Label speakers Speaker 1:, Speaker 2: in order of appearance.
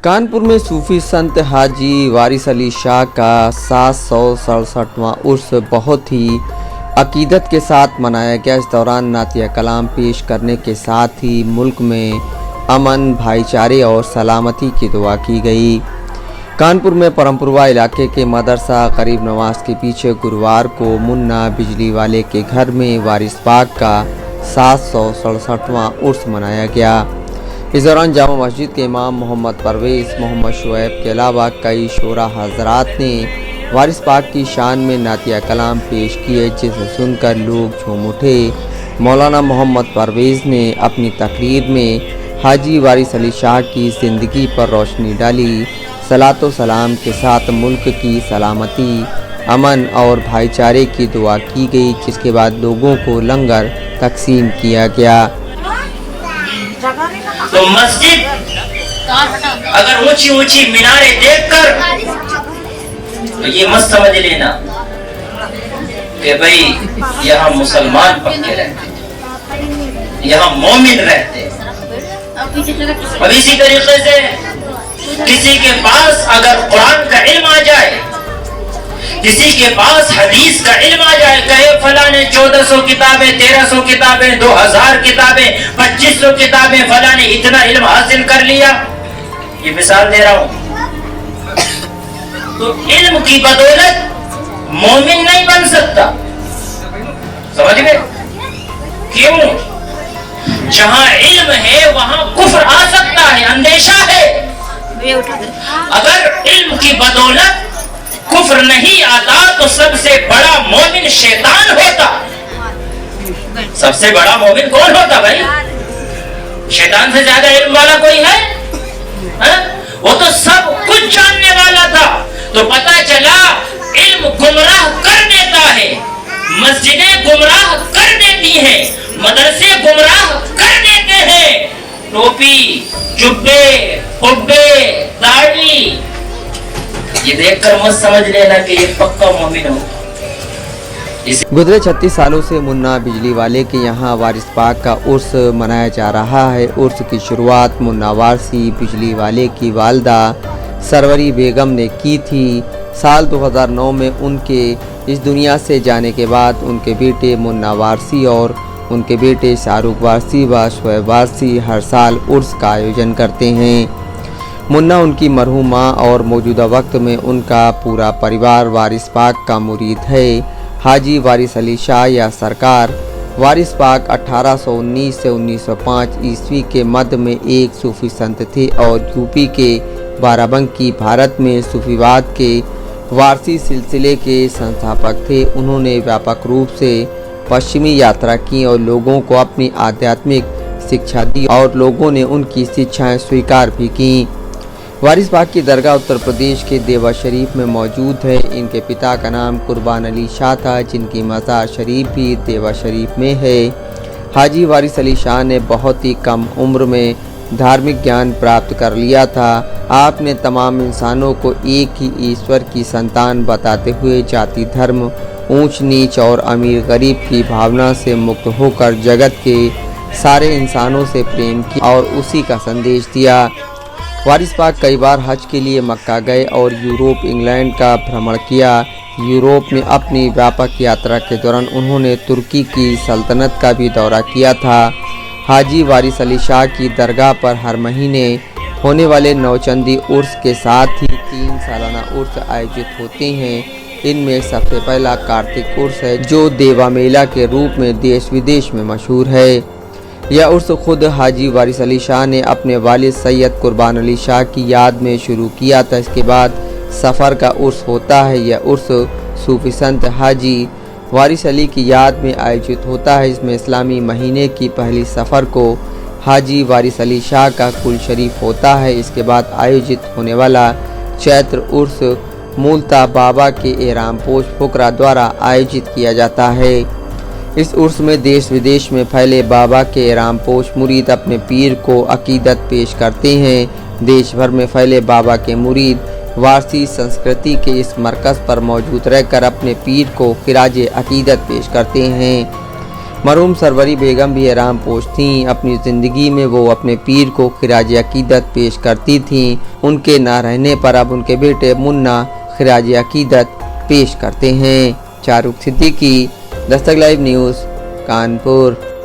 Speaker 1: कानपुर में सूफी संत हाजी वारिस अली शाह का 767वां उर्स बहुत ही अकीदत के साथ मनाया गया। इस दौरान नातिया कलाम पेश करने के साथ ही मुल्क में अमन, भाईचारे और सलामती की दुआ की गई। कानपुर में परमपुरवा इलाके के मदरसा करीब नवाज के पीछे गुरुवार को मुन्ना बिजली वाले के घर में वारिस पाक का 767वां उर्स मनाया गया। इस दौरान जामा मस्जिद के इमाम मोहम्मद परवेज़, मोहम्मद शुएब के अलावा कई शोरा हजरात ने वारिस पाक की शान में नातिया कलाम पेश किए, जिसे सुनकर लोग झूम उठे। मौलाना मोहम्मद परवेज़ ने अपनी तकरीर में हाजी वारिस अली शाह की ज़िंदगी पर रोशनी डाली। सलातो सलाम के साथ मुल्क की सलामती, अमन और भाईचारे की दुआ की गई, जिसके बाद लोगों को लंगर तकसीम किया गया।
Speaker 2: तो मस्जिद अगर ऊंची ऊंची मीनारें देखकर तो ये मत समझ लेना कि भाई यहाँ मुसलमान पक्के रहते, यहाँ मोमिन रहते। अब इसी तरीके से किसी के पास अगर कुरान का इल्म आ जाए, किसी के पास हदीस का इल्म आ जाए, कहे फला ने 1400 किताबें, 1300 किताबें, 2000 किताबें, 2500 किताबें, फला ने इतना इल्म हासिल कर लिया, ये मिसाल दे रहा हूं। तो इल्म की बदौलत मोमिन नहीं बन सकता, समझ गए? क्यों? जहां इल्म है वहां कुफ्र आ सकता है, अंदेशा है। अगर इल्म की बदौलत कुफ्र नहीं आता तो सबसे बड़ा मोमिन शैतान होता। सबसे बड़ा मोमिन कौन होता भाई? शैतान से ज्यादा इल्म वाला कोई है? वो तो सब कुछ जानने वाला था। तो पता चला इल्म गुमराह कर देता है, मस्जिदें गुमराह कर देती हैं, मदरसे गुमराह कर देते हैं। टोपी, जुब्बे, कुब्बे, दाढ़ी, ये देखकर मत समझ लेना कि ये पक्का मोमिन हो।
Speaker 1: गुजरे 36 सालों से मुन्ना बिजली वाले के यहाँ वारिस पाक का उर्स मनाया जा रहा है। उर्स की शुरुआत मुन्ना वारसी बिजली वाले की वालदा सरवरी बेगम ने की थी। साल 2009 में उनके इस दुनिया से जाने के बाद उनके बेटे मुन्ना वारसी और उनके बेटे शाहरुख वारसी व शुएब वारसी हर साल उर्स का आयोजन करते हैं। मुन्ना उनकी मरहूम माँ और मौजूदा वक्त में उनका पूरा परिवार वारिस पाक का मुरीद है। हाजी वारिस अली शाह या सरकार वारिस पाक 1819 से 1905 ईस्वी के मध्य में एक सूफी संत थे और यूपी के बाराबंकी भारत में सूफीवाद के वारसी सिलसिले के संस्थापक थे। उन्होंने व्यापक रूप से पश्चिमी यात्रा की और लोगों को अपनी आध्यात्मिक शिक्षा दी और लोगों ने उनकी शिक्षाएं स्वीकार भी की। वारिस पाक की दरगाह उत्तर प्रदेश के देवा शरीफ में मौजूद है। इनके पिता का नाम कुर्बान अली शाह था, जिनकी मज़ार शरीफ भी देवा शरीफ में है। हाजी वारिस अली शाह ने बहुत ही कम उम्र में धार्मिक ज्ञान प्राप्त कर लिया था। आपने तमाम इंसानों को एक ही ईश्वर की संतान बताते हुए जाति, धर्म, ऊंच नीच और अमीर गरीब की भावना से मुक्त होकर जगत के सारे इंसानों से प्रेम किया और उसी का संदेश दिया। वारिस पाक कई बार हज के लिए मक्का गए और यूरोप, इंग्लैंड का भ्रमण किया। यूरोप में अपनी व्यापक यात्रा के दौरान उन्होंने तुर्की की सल्तनत का भी दौरा किया था। हाजी वारिस अली शाह की दरगाह पर हर महीने होने वाले नौचंदी उर्स के साथ ही 3 सालाना उर्स आयोजित होते हैं। इनमें सबसे पहला कार्तिक उर्स है, जो देवा मेला के रूप में देश विदेश में मशहूर है। यह उर्स खुद हाजी वारिस अली शाह ने अपने वालिद सैयद कुर्बान अली शाह की याद में शुरू किया था। इसके बाद सफ़र का उर्स होता है। यह उर्स सूफी संत हाजी वारिस अली की याद में आयोजित होता है। इसमें इस्लामी महीने की पहली सफ़र को हाजी वारिस अली शाह का कुल शरीफ होता है। इसके बाद आयोजित होने वाला चैत्र उर्स मूलतः बाबा के एहरामपोश फुकरा द्वारा आयोजित किया जाता है। इस उर्स में देश विदेश में फैले बाबा के एहरामपोश मुरीद अपने पीर को अकीदत पेश करते हैं। देश भर में फैले बाबा के मुरीद वारसी संस्कृति के इस मरकज़ पर मौजूद रहकर अपने पीर को खिराज अकीदत पेश करते हैं। मरहूम सरवरी बेगम भी आराम पोश थीं। अपनी ज़िंदगी में वो अपने पीर को खिराज अकीदत पेश करती थीं। उनके ना रहने पर अब उनके बेटे मुन्ना खिराज अकीदत पेश करते हैं। Shahrukh Siddiqui, Dastak live news, Kanpur.